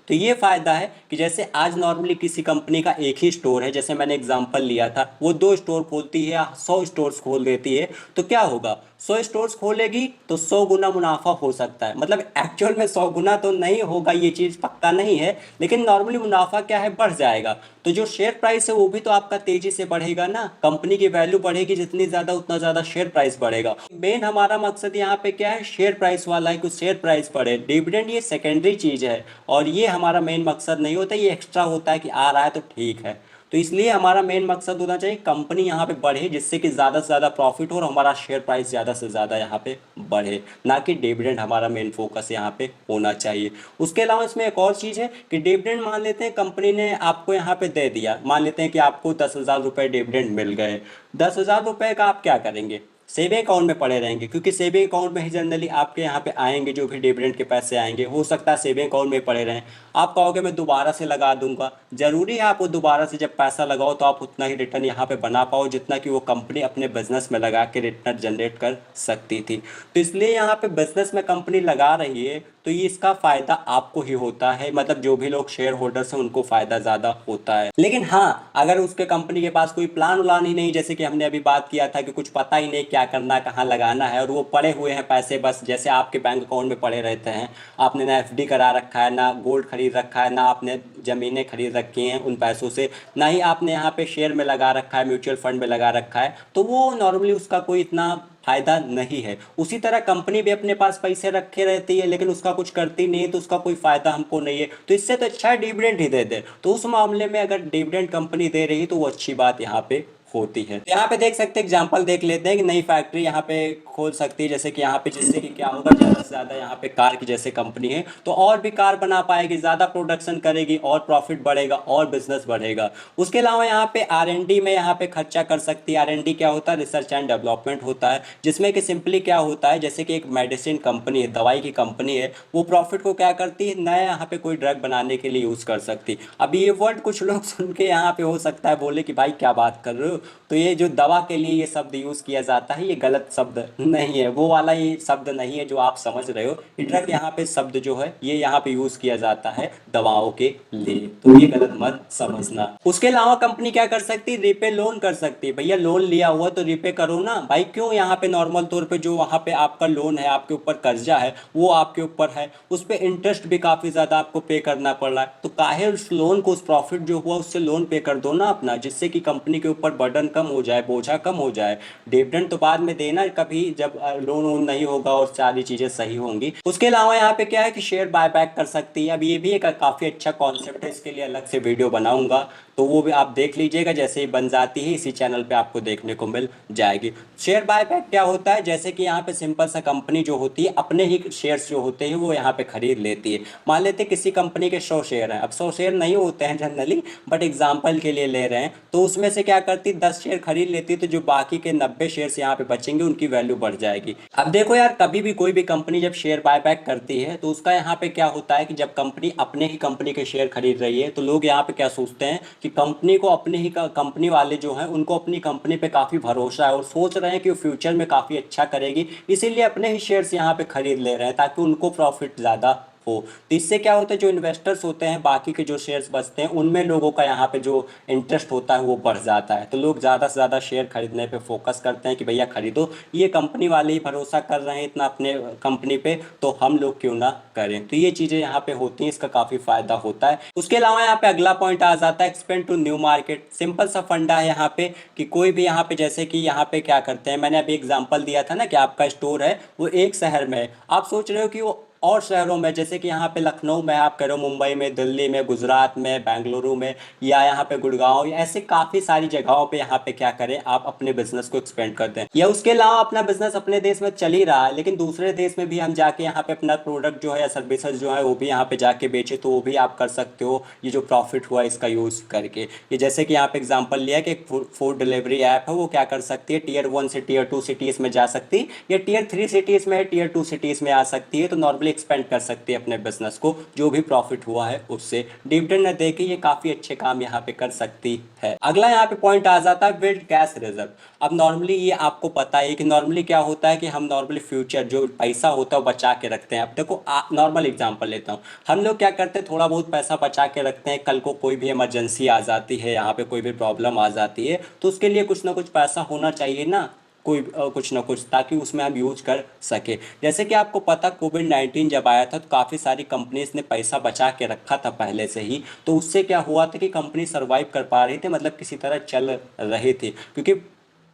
तो ये फायदा है कि जैसे आज नॉर्मली किसी कंपनी का एक ही स्टोर है, जैसे मैंने एग्जांपल लिया था, वो 2 स्टोर खोलती है या 100 स्टोर्स खोल देती है, तो क्या होगा, 100 स्टोर्स खोलेगी तो 100 गुना मुनाफा हो सकता है। मतलब एक्चुअल में 100 गुना तो नहीं होगा, ये चीज़ पक्का नहीं है, लेकिन नॉर्मली मुनाफा क्या है, बढ़ जाएगा। तो जो शेयर प्राइस है वो भी तो आपका तेजी से बढ़ेगा ना, कंपनी की वैल्यू बढ़ेगी जितनी ज़्यादा उतना ज़्यादा शेयर प्राइस बढ़ेगा। मेन हमारा मकसद यहाँ पे क्या है, शेयर प्राइस वाला है, कुछ शेयर प्राइस बढ़े। डिविडेंड ये सेकेंडरी चीज़ है और ये हमारा मेन मकसद नहीं होता, ये एक्स्ट्रा होता है कि आ रहा है तो ठीक है। तो इसलिए हमारा मेन मकसद होना चाहिए कंपनी यहाँ पे बढ़े, जिससे कि ज़्यादा से ज़्यादा प्रॉफिट हो और हमारा शेयर प्राइस ज़्यादा से ज़्यादा यहाँ पे बढ़े, ना कि डिविडेंड हमारा मेन फोकस यहाँ पे होना चाहिए। उसके अलावा इसमें एक और चीज़ है कि डिविडेंड मान लेते हैं कंपनी ने आपको यहाँ पे दे दिया, मान लेते हैं कि आपको 10,000 रुपये डिविडेंड मिल गए। 10,000 रुपये का आप क्या करेंगे, सेविंग अकाउंट में पड़े रहेंगे, क्योंकि सेविंग अकाउंट में ही जनरली आपके यहाँ पे आएंगे, जो भी डिविडेंड के पैसे आएंगे हो सकता है सेविंग अकाउंट में पड़े रहें। आप कहोगे मैं दोबारा से लगा दूंगा, जरूरी है आपको दोबारा से जब पैसा लगाओ तो आप उतना ही रिटर्न यहाँ पे बना पाओ जितना कि वो कंपनी अपने बिजनेस में लगा के रिटर्न जनरेट कर सकती थी। तो इसलिए यहाँ पे बिजनेस में कंपनी लगा रही है तो ये इसका फायदा आपको ही होता है, मतलब जो भी लोग शेयर होल्डर्स हैं उनको फायदा ज्यादा होता है। लेकिन हाँ, अगर उसके कंपनी के पास कोई प्लान उलान ही नहीं, जैसे कि हमने अभी बात किया था कि कुछ पता ही नहीं क्या करना कहाँ लगाना है, और वो पड़े हुए हैं पैसे बस जैसे आपके बैंक अकाउंट में पड़े रहते हैं, आपने ना एफडी करा रखा है, ना गोल्ड खरीद रखा है, ना आपने ज़मीनें खरीद रखी हैं उन पैसों से, ना ही आपने यहाँ पे शेयर में लगा रखा है, म्यूचुअल फंड में लगा रखा है, तो वो नॉर्मली उसका कोई इतना फायदा नहीं है। उसी तरह कंपनी भी अपने पास पैसे रखे रहती है लेकिन उसका कुछ करती नहीं है तो उसका कोई फायदा हमको नहीं है। तो इससे तो अच्छा है डिविडेंड ही दे दे। तो उस मामले में अगर डिविडेंड कंपनी दे रही है तो वो अच्छी बात यहाँ पे होती है। यहाँ पे देख सकते हैं, एग्जांपल देख लेते हैं कि नई फैक्ट्री यहाँ पे खोल सकती है, जैसे कि यहाँ पे, जिससे कि क्या होगा, ज़्यादा से ज़्यादा यहाँ पे कार की जैसे कंपनी है तो और भी कार बना पाएगी, ज़्यादा प्रोडक्शन करेगी और प्रॉफिट बढ़ेगा और बिजनेस बढ़ेगा। उसके अलावा यहाँ पे R&D में यहाँ पे खर्चा कर सकती है। R&D क्या होता है, रिसर्च एंड डेवलपमेंट होता है, जिसमें कि सिंपली क्या होता है, जैसे कि एक मेडिसिन कंपनी है, दवाई की कंपनी है, वो प्रॉफिट को क्या करती है, नया यहाँ पे कोई ड्रग बनाने के लिए यूज़ कर सकती है। अब ये वर्ड कुछ लोग सुन के यहाँ पे हो सकता है बोले कि भाई क्या बात कर रहे हो, तो ये जो दवा के लिए ये शब्द यूज़ किया जाता है ये गलत शब्द नहीं है, वो वाला ये शब्द नहीं है जो आप समझ रहे हो। ड्रग यहाँ पे शब्द जो है ये यहाँ पे यूज़ किया जाता है दवाओं के लिए, तो ये गलत मत समझना। उसके अलावा कंपनी क्या कर सकती है, रीपे लोन कर सकती है। भैया लोन लिया हुआ तो रीपे करो ना भाई, क्यों यहाँ पे नॉर्मल तौर पे जो वहाँ पे आपका लोन है, आपके ऊपर कर्जा है वो आपके ऊपर है, उस पर इंटरेस्ट भी काफ़ी ज़्यादा आपको पे करना पड़ रहा है, तो काहे उस लोन को, उस प्रॉफिट जो हुआ उससे लोन पे कर दो ना अपना, जिससे कि कंपनी के ऊपर बर्डन कम हो जाए, बोझा कम हो जाए। डिविडेंड तो बाद में देना कभी जब लोन वोन नहीं होगा और सारी चीज़ें सही होंगी। उसके अलावा यहाँ पे क्या है कि शेयर बायबैक कर सकती है। अब ये भी एक काफ़ी अच्छा कॉन्सेप्ट है, इसके लिए अलग से वीडियो बनाऊंगा तो वो भी आप देख लीजिएगा, जैसे ही बन जाती है इसी चैनल पे आपको देखने को मिल जाएगी। शेयर बायबैक क्या होता है, जैसे कि यहाँ पे सिंपल सा कंपनी जो होती है अपने ही शेयर्स जो होते हैं वो यहाँ पे खरीद लेती है। मान लेते हैं किसी कंपनी के 100 शेयर हैं, अब 100 शेयर नहीं होते हैं जनरली, बट एग्जाम्पल के लिए ले रहे हैं, तो उसमें से क्या करती, 10 शेयर खरीद लेती है, तो जो बाकी के 90 शेयर्स यहाँ पे बचेंगे उनकी वैल्यू बढ़ जाएगी। अब देखो यार, कभी भी कोई भी कंपनी जब शेयर बायबैक करती है तो उसका यहाँ पे क्या होता है कि जब कंपनी अपने ही कंपनी के शेयर खरीद रही है तो लोग यहाँ पे क्या सोचते हैं कि कंपनी को अपने ही कंपनी वाले जो हैं उनको अपनी कंपनी पे काफ़ी भरोसा है और सोच रहे हैं कि वो फ्यूचर में काफ़ी अच्छा करेगी, इसीलिए अपने ही शेयर्स यहाँ पे खरीद ले रहे हैं ताकि उनको प्रॉफिट ज़्यादा हो। तो इससे क्या होता है, जो इन्वेस्टर्स होते हैं बाकी के जो शेयर्स बचते हैं उनमें लोगों का यहाँ पे जो इंटरेस्ट होता है वो बढ़ जाता है, तो लोग ज़्यादा से ज़्यादा शेयर खरीदने पे फोकस करते हैं कि भैया खरीदो, ये कंपनी वाले ही भरोसा कर रहे हैं इतना अपने कंपनी पे, तो हम लोग क्यों ना करें। तो ये चीज़ें यहाँ पे होती हैं, इसका काफ़ी फायदा होता है। उसके अलावा यहाँ पे अगला पॉइंट आ जाता है expand to new market. Simple सा फंडा है यहाँ पे कि कोई भी यहाँ पे, जैसे कि यहाँ पे क्या करते हैं, मैंने अभी एग्जांपल दिया था ना कि आपका स्टोर है वो एक शहर में है, आप सोच रहे हो कि वो और शहरों में, जैसे कि यहाँ पे लखनऊ में आप कह रहे हो, मुंबई में, दिल्ली में, गुजरात में, बेंगलुरु में, या यहाँ पे गुड़गांव, या ऐसे काफ़ी सारी जगहों पे यहाँ पे क्या करें, आप अपने बिजनेस को एक्सपेंड करते हैं। या उसके अलावा अपना बिजनेस अपने देश में चल ही रहा है लेकिन दूसरे देश में भी हम जाके यहाँ पे अपना प्रोडक्ट जो है या सर्विसेज जो है वो भी यहाँ पे जाके बेचे, तो वो भी आप कर सकते हो ये जो प्रॉफिट हुआ इसका यूज़ करके। ये जैसे कि यहाँ पे एग्जाम्पल लिया कि एक फूड डिलीवरी ऐप है, वो क्या कर सकती है, टियर 1 से टियर 2 सिटीज़ में जा सकती है, या टियर 3 सिटीज़ में है, टियर 2 सिटीज़ में आ सकती है, तो नॉर्मली एक्सपेंड कर सकती है अपने बिजनेस को, जो भी प्रॉफिट हुआ है उससे डिविडेंड न दे के ये काफ़ी अच्छे काम यहाँ पे कर सकती है। अगला यहाँ पे पॉइंट आ जाता है बिल्ड कैश रिजर्व। अब नॉर्मली ये आपको पता है कि नॉर्मली क्या होता है कि हम नॉर्मली फ्यूचर जो पैसा होता है वो बचा के रखते हैं। अब देखो नॉर्मल एग्जांपल लेता हूँ, हम लोग क्या करते हैं, थोड़ा बहुत पैसा बचा के रखते हैं, कल को कोई भी इमरजेंसी आ जाती है, यहाँ पे कोई भी प्रॉब्लम आ जाती है, तो उसके लिए कुछ ना कुछ पैसा होना चाहिए ना, कोई कुछ ना कुछ, ताकि उसमें हम यूज कर सके। जैसे कि आपको पता कोविड-19 जब आया था तो काफ़ी सारी कंपनीज ने पैसा बचा के रखा था पहले से ही, तो उससे क्या हुआ था कि कंपनी सर्वाइव कर पा रही थी, मतलब किसी तरह चल रही थी, क्योंकि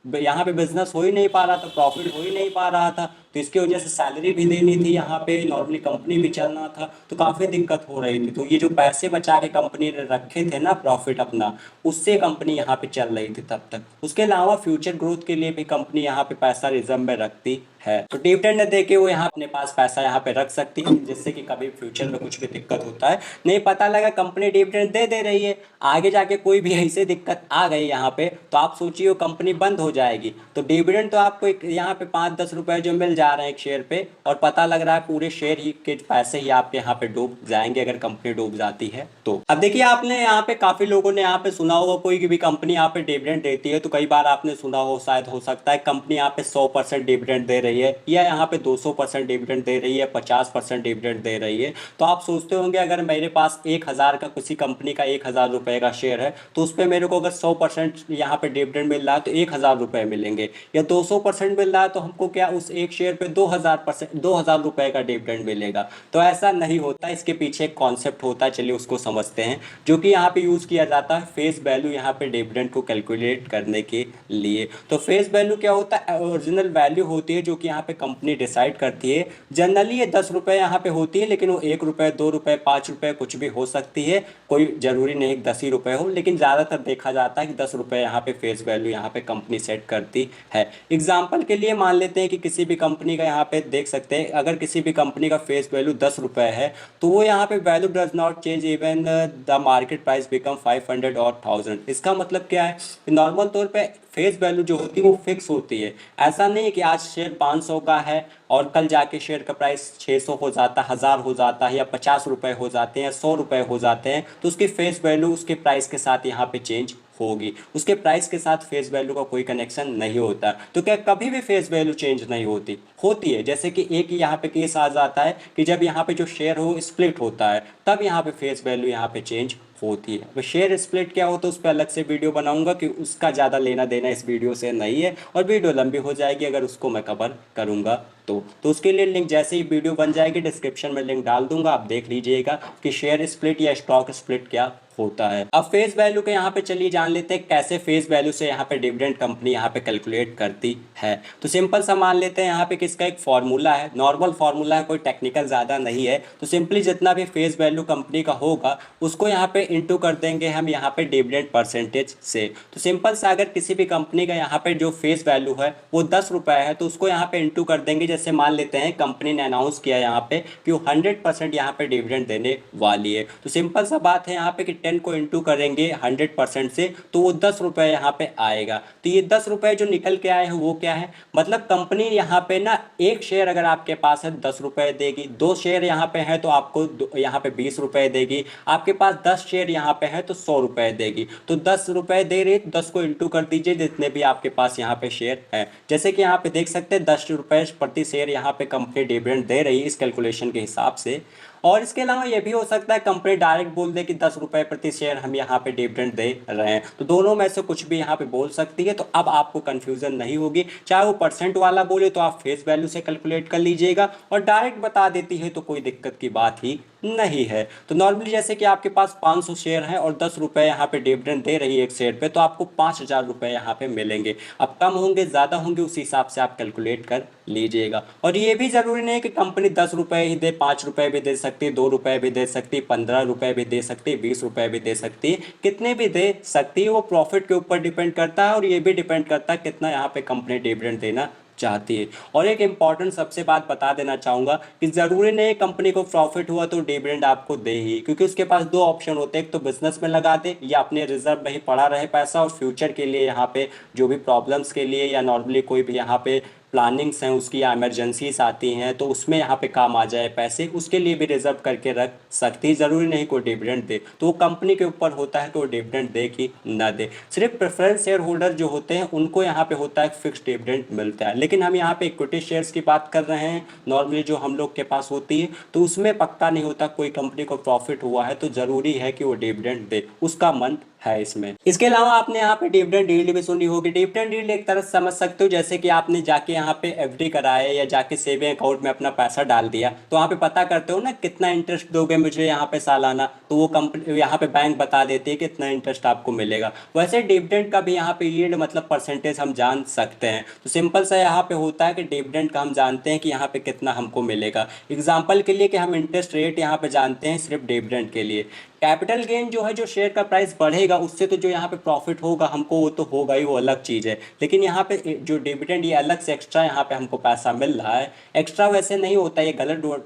यहाँ पे बिजनेस हो ही नहीं पा रहा था, प्रॉफिट हो ही नहीं पा रहा था, तो इसकी वजह से सैलरी भी देनी थी, यहाँ पे नॉर्मली कंपनी भी चलना था, तो काफ़ी दिक्कत हो रही थी। तो ये जो पैसे बचा के कंपनी ने रखे थे ना प्रॉफिट अपना, उससे कंपनी यहाँ पे चल रही थी तब तक। उसके अलावा फ्यूचर ग्रोथ के लिए भी कंपनी यहाँ पे पैसा रिजर्व में रखती है, तो डिविडेंड दे के वो यहाँ अपने पास पैसा यहाँ पे रख सकती है, जिससे कि कभी फ्यूचर में कुछ भी दिक्कत होता है, नहीं पता लगा कंपनी डिविडेंड दे रही है, आगे जाके कोई भी ऐसे दिक्कत आ गई यहाँ पे, तो आप सोचिए वो कंपनी बंद हो जाएगी। तो डिविडेंड तो आपको यहाँ पे 5-10 रुपए जो मिल जा रहे हैं एक शेयर पे, और पता लग रहा है पूरे शेयर ही के पैसे ही आपके यहाँ पे डूब जाएंगे अगर कंपनी डूब जाती है तो। अब देखिए, आपने यहाँ पे काफी लोगों ने यहाँ पे सुना होगा, कोई भी कंपनी यहाँ पे डिविडेंड देती है तो कई बार आपने सुना हो, शायद हो सकता है कंपनी यहाँ पे 100% डिविडेंड दे रही है, या यहाँ पे 200% डिविडेंड दे रही है, 50% डिविडेंड दे रही है। तो आप सोचते होंगे अगर मेरे पास 1000 का किसी कंपनी का 1000 रुपए का शेयर है, तो उस पर मेरे को अगर 100% यहाँ पे डिविडेंड मिल रहा है तो 1000 रुपए मिलेंगे, या 200% मिल रहा है तो हमको क्या उस एक शेयर पे 2000 रुपए का डिविडेंड मिलेगा। तो ऐसा नहीं होता, इसके पीछे एक कॉन्सेप्ट होता है, चलिए उसको समझते हैं, जो कि यहाँ पे यूज किया जाता है फेस वैल्यू यहाँ पे डिविडेंड को कैलकुलेट करने के लिए। तो फेस वैल्यू क्या होता है, ओरिजिनल वैल्यू होती है जो कि यहाँ पे कंपनी डिसाइड करती है। जनरली ये 10 रुपए यहाँ पे होती है, लेकिन वो 1 रुपए, 2 रुपए, 5 रुपए कुछ भी हो सकती है, कोई जरूरी नहीं 10 ही रुपए हो, लेकिन ज़्यादातर देखा जाता है कि 10 रुपए यहाँ पे फेस वैल्यू यहाँ पे कंपनी सेट करती है। एग्जाम्पल के लिए मान लेते हैं कि किसी भी कंपनी का यहाँ पे देख सकते हैं, अगर किसी भी कंपनी का फेस वैल्यू 10 रुपए है, तो वो यहाँ पे value does not change even the market price become 500 और 1000। इसका मतलब क्या है, नॉर्मल तौर पे फेस वैल्यू जो होती है वो फिक्स होती है। ऐसा नहीं है कि आज शेयर 500 का है और कल जाके शेयर का प्राइस 600 हो जाता है, 1000 हो जाता है, या 50 रुपए हो जाते हैं, 100 रुपए हो जाते हैं, तो उसकी फेस वैल्यू उसके प्राइस के साथ यहाँ पे चेंज होगी। उसके प्राइस के साथ फेस वैल्यू का कोई कनेक्शन नहीं होता। तो क्या कभी भी फेस वैल्यू चेंज नहीं होती, होती है। जैसे कि एक यहाँ पे केस आ जाता है कि जब यहाँ पे जो शेयर हो स्प्लिट होता है, तब यहाँ पे फेस वैल्यू यहाँ पे चेंज होती है। अब शेयर स्प्लिट क्या होता है उस पर अलग से वीडियो बनाऊंगा, कि उसका ज़्यादा लेना देना इस वीडियो से नहीं है, और वीडियो लंबी हो जाएगी अगर उसको मैं कवर करूंगा तो उसके लिए लिंक जैसे ही वीडियो बन जाएगी डिस्क्रिप्शन में लिंक डाल दूंगा, आप देख लीजिएगा कि शेयर स्प्लिट या स्टॉक स्प्लिट क्या होता है। अब फेस वैल्यू के यहाँ पे चलिए जान लेते हैं कैसे फेस वैल्यू से यहाँ पे डिविडेंड कंपनी यहाँ पे कैलकुलेट करती है। तो सिंपल सा मान लेते हैं यहाँ पे किसका एक फॉर्मूला है, नॉर्मल फॉर्मूला है, कोई टेक्निकल ज़्यादा नहीं है। तो सिंपली जितना भी फेस वैल्यू कंपनी का होगा उसको यहाँ पे इंटू कर देंगे हम यहाँ पे डिविडेंड परसेंटेज से। तो सिंपल सा अगर किसी भी कंपनी का यहाँ पे जो फेस वैल्यू है वो 10 रुपये है, तो उसको यहाँ पे इंटू कर देंगे। जैसे मान लेते हैं कंपनी ने अनाउंस किया यहाँ पे कि वो 100% यहाँ पे डिविडेंड देने वाली है, तो सिंपल सा बात है यहाँ पे कि 10 को इंटू करेंगे 100% से, तो वो 10 रुपये यहाँ पे आएगा। तो ये 10 रुपये जो निकल के आए हैं वो क्या है, मतलब कंपनी यहाँ पे ना एक शेयर अगर आपके पास है 10 रुपये देगी, 2 शेयर यहाँ पे है तो आपको यहाँ पे 20 रुपए देगी, आपके पास 10 शेयर यहाँ पे है तो 100 रुपए देगी। तो 10 रुपए दे रही है, 10 को इंटू कर दीजिए जितने भी आपके पास यहाँ पे शेयर है। जैसे कि यहाँ पे देख सकते हैं 10 रुपए प्रति शेयर यहाँ पे कंपनी डिविडेंड दे रही है इस कैलकुलेशन के हिसाब से। और इसके अलावा ये भी हो सकता है कंपनी डायरेक्ट बोल दे कि 10 रुपए प्रति शेयर हम यहाँ पे डिविडेंड दे रहे हैं, तो दोनों में से कुछ भी यहाँ पे बोल सकती है। तो अब आपको कंफ्यूजन नहीं होगी, चाहे वो परसेंट वाला बोले तो आप फेस वैल्यू से कैलकुलेट कर लीजिएगा, और डायरेक्ट बता देती है तो कोई दिक्कत की बात ही नहीं है। तो नॉर्मली जैसे कि आपके पास 500 शेयर हैं और 10 रुपए यहाँ पे डिविडेंड दे रही है एक शेयर पे, तो आपको 5,000 रुपए यहाँ पे मिलेंगे। अब कम होंगे ज़्यादा होंगे उस हिसाब से आप कैलकुलेट कर लीजिएगा। और ये भी ज़रूरी नहीं है कि कंपनी 10 रुपए ही दे, 5 रुपए भी दे सकती है, 2 रुपए भी दे सकती है, 15 रुपए भी दे सकती है, 20 रुपए भी दे सकती है, कितने भी दे सकती है। वो प्रॉफिट के ऊपर डिपेंड करता है और ये भी डिपेंड करता है कितना यहाँ पे कंपनी डिविडेंड देना चाहती है। और एक इम्पॉर्टेंट सबसे बात बता देना चाहूँगा कि ज़रूरी नहीं कंपनी को प्रॉफिट हुआ तो डिविडेंड आपको दे ही, क्योंकि उसके पास दो ऑप्शन होते हैं, एक तो बिजनेस में लगा दे या अपने रिजर्व में ही पड़ा रहे पैसा, और फ्यूचर के लिए यहाँ पे जो भी प्रॉब्लम्स के लिए या नॉर्मली कोई भी यहाँ पे प्लानिंग्स हैं उसकी या इमरजेंसीज आती हैं तो उसमें यहाँ पे काम आ जाए पैसे, उसके लिए भी रिजर्व करके रख सकती है। ज़रूरी नहीं कोई डिविडेंड दे, तो वो कंपनी के ऊपर होता है कि वो डिविडेंड दे कि ना दे। सिर्फ प्रेफरेंस शेयर होल्डर जो होते हैं उनको यहाँ पे होता है फिक्स डिविडेंड मिलता है, लेकिन हम यहाँ पे इक्विटी शेयर्स की बात कर रहे हैं नॉर्मली जो हम लोग के पास होती है, तो उसमें पक्का नहीं होता। कोई कंपनी को प्रॉफिट हुआ है तो ज़रूरी है कि वो डिविडेंड दे, उसका मन है इसमें। इसके अलावा आपने यहाँ पे डिविडेंड यील्ड भी सुनी होगी। डिविडेंड यील्ड एक तरह से समझ सकते हो जैसे कि आपने जाके यहाँ पे एफडी कराया या जाके सेविंग अकाउंट में अपना पैसा डाल दिया, तो वहाँ पे पता करते हो ना कितना इंटरेस्ट दोगे मुझे यहाँ पे सालाना, तो वो कंपनी यहाँ पे बैंक बता देती है कि कितना इंटरेस्ट आपको मिलेगा। वैसे डिविडेंड का भी यहाँ पे यील्ड मतलब परसेंटेज हम जान सकते हैं। तो सिंपल सा यहाँ पे होता है कि डिविडेंड का हम जानते हैं कि यहाँ पे कितना हमको मिलेगा। एग्जाम्पल के लिए कि हम इंटरेस्ट रेट यहाँ पे जानते हैं सिर्फ डिविडेंड के लिए। कैपिटल गेन जो है, जो शेयर का प्राइस बढ़ेगा उससे तो जो यहाँ पे प्रॉफिट होगा हमको वो तो होगा ही, वो अलग चीज़ है। लेकिन यहाँ पे जो डिविडेंड ये अलग से एक्स्ट्रा यहाँ पे हमको पैसा मिल रहा है। एक्स्ट्रा वैसे नहीं होता, ये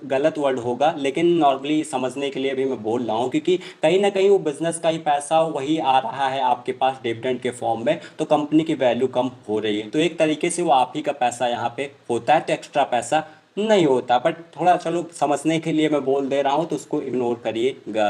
गलत वर्ड होगा, लेकिन नॉर्मली समझने के लिए भी मैं बोल रहा हूँ, क्योंकि कहीं ना कहीं वो बिजनेस का ही पैसा वही आ रहा है आपके पास डिविडेंड के फॉर्म में, तो कंपनी की वैल्यू कम हो रही है, तो एक तरीके से वो आप ही का पैसा यहाँ पे होता है, तो एक्स्ट्रा पैसा नहीं होता। बट थोड़ा चलो समझने के लिए मैं बोल दे रहा हूँ तो उसको इग्नोर करिएगा।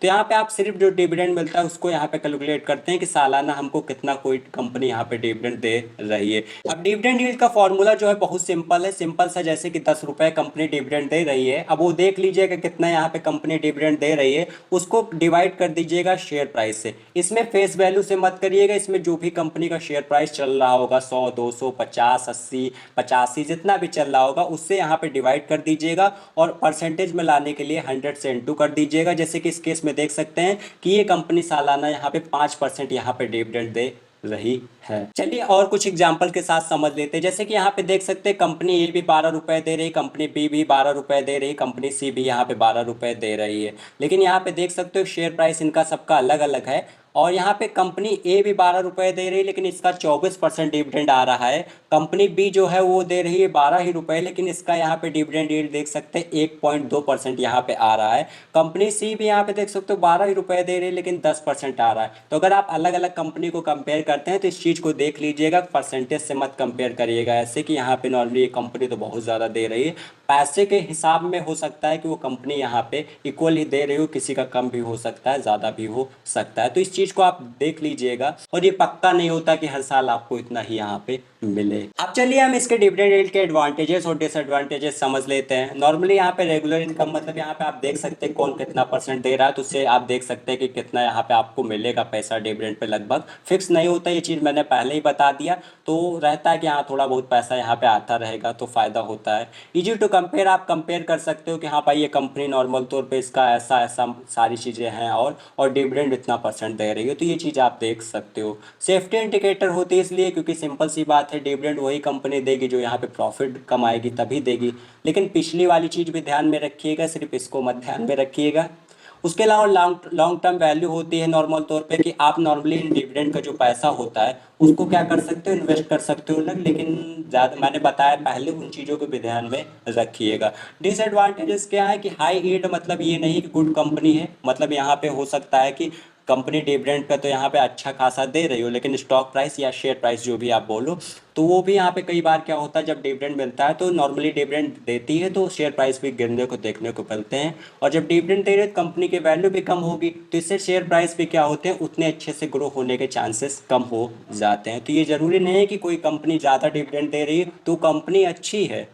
तो यहाँ पे आप सिर्फ जो डिविडेंड मिलता है उसको यहाँ पे कैलकुलेट करते हैं कि सालाना हमको कितना कोई कंपनी यहाँ पे डिविडेंड दे रही है। अब डिविडेंड यील्ड का फॉर्मूला जो है बहुत सिंपल है, सिंपल सा, जैसे कि 10 रुपए कंपनी डिविडेंड दे रही है। अब वो देख लीजिएगा कितना यहाँ पे कंपनी डिविडेंड दे रही है, उसको डिवाइड कर दीजिएगा शेयर प्राइस से। इसमें फेस वैल्यू से मत करिएगा, इसमें जो भी कंपनी का शेयर प्राइस चल रहा होगा 100, 200, 50, 80, 85 जितना भी चल रहा होगा उससे यहाँ पे डिवाइड कर दीजिएगा, और परसेंटेज में लाने के लिए 100 से इंटू कर दीजिएगा। जैसे कि इस केस में देख सकते हैं कि ये कंपनी सालाना यहाँ पे 5% यहाँ पे डिविडेंड दे रही है। चलिए और कुछ एग्जांपल के साथ समझ लेते हैं। जैसे कि यहाँ पे देख सकते हैं कंपनी ए भी 12 रुपए दे रही, कंपनी बी भी 12 रुपए दे रही, कंपनी सी भी यहाँ पे 12 रुपए दे रही है। लेकिन यहाँ पे देख सकते हो शेयर प्राइस इनका सबका अलग अलग है, और यहाँ पे कंपनी ए भी 12 रुपए दे रही है लेकिन इसका 24% डिविडेंड आ रहा है। कंपनी बी जो है वो दे रही है 12 ही रुपए, लेकिन इसका यहाँ पे डिविडेंड यील्ड देख सकते हैं 1.2% यहाँ पे आ रहा है। कंपनी सी भी यहाँ पे देख सकते हो 12 ही रुपए दे रही है लेकिन 10% आ रहा है। तो अगर आप अलग अलग कंपनी को कंपेयर करते हैं तो इस चीज़ को देख लीजिएगा, परसेंटेज से मत कंपेयर करिएगा ऐसे कि यहाँ पे नॉर्मली ये कंपनी तो बहुत ज़्यादा दे रही है। पैसे के हिसाब में हो सकता है कि वो कंपनी यहाँ पे इक्वल ही दे रही हो, किसी का कम भी हो सकता है, ज़्यादा भी हो सकता है। तो इस चीज़ को आप देख लीजिएगा, और ये पक्का नहीं होता कि हर साल आपको इतना ही यहाँ पे मिले। अब चलिए हम इसके डिविडेंड यील्ड के एडवांटेजेस और डिसएडवांटेजेस समझ लेते हैं। नॉर्मली यहाँ पे रेगुलर इनकम मतलब यहाँ पे आप देख सकते हैं कौन कितना परसेंट दे रहा है, तो उससे आप देख सकते हैं कि कितना यहाँ पे आपको मिलेगा पैसा डिविडेंड पे। लगभग फिक्स नहीं होता, ये चीज़ मैंने पहले ही बता दिया। तो रहता है कि हाँ थोड़ा बहुत पैसा यहाँ पे आता रहेगा तो फ़ायदा होता है। ईजी टू कंपेयर, आप कंपेयर कर सकते हो कि हाँ भाई ये कंपनी नॉर्मल तौर पे इसका ऐसा ऐसा सारी चीज़ें हैं और डिविडेंड इतना परसेंट दे रही है, तो ये चीज़ आप देख सकते हो। सेफ्टी इंडिकेटर होती है इसलिए क्योंकि सिंपल सी बात है, डिविडेंड वही कंपनी देगी जो यहाँ पे प्रॉफिट कमाएगी तभी देगी। लेकिन पिछली वाली चीज़ भी ध्यान में रखिएगा, सिर्फ इसको मत ध्यान में रखिएगा। उसके अलावा लॉन्ग टर्म वैल्यू होती है नॉर्मल तौर पे कि आप नॉर्मली डिविडेंड का जो पैसा होता है उसको क्या कर सकते हो, इन्वेस्ट कर सकते हो अलग, लेकिन ज़्यादा मैंने बताया पहले उन चीज़ों को भी ध्यान में रखिएगा। डिसएडवांटेजेस क्या है कि हाई यील्ड मतलब ये नहीं कि गुड कंपनी है, मतलब यहाँ पे हो सकता है कि कंपनी डिविडेंड का तो यहाँ पे अच्छा खासा दे रही हो, लेकिन स्टॉक प्राइस या शेयर प्राइस जो भी आप बोलो, तो वो भी यहाँ पे कई बार क्या होता है, जब डिविडेंड मिलता है तो नॉर्मली डिविडेंड देती है तो शेयर प्राइस भी गिरने को देखने को मिलते हैं। और जब डिविडेंड दे रहे तो कंपनी की वैल्यू भी कम होगी, तो इससे शेयर प्राइस भी क्या होते हैं, उतने अच्छे से ग्रो होने के चांसेस कम हो जाते हैं। तो ये ज़रूरी नहीं है कि कोई कंपनी ज़्यादा डिविडेंड दे रही है तो कंपनी अच्छी है।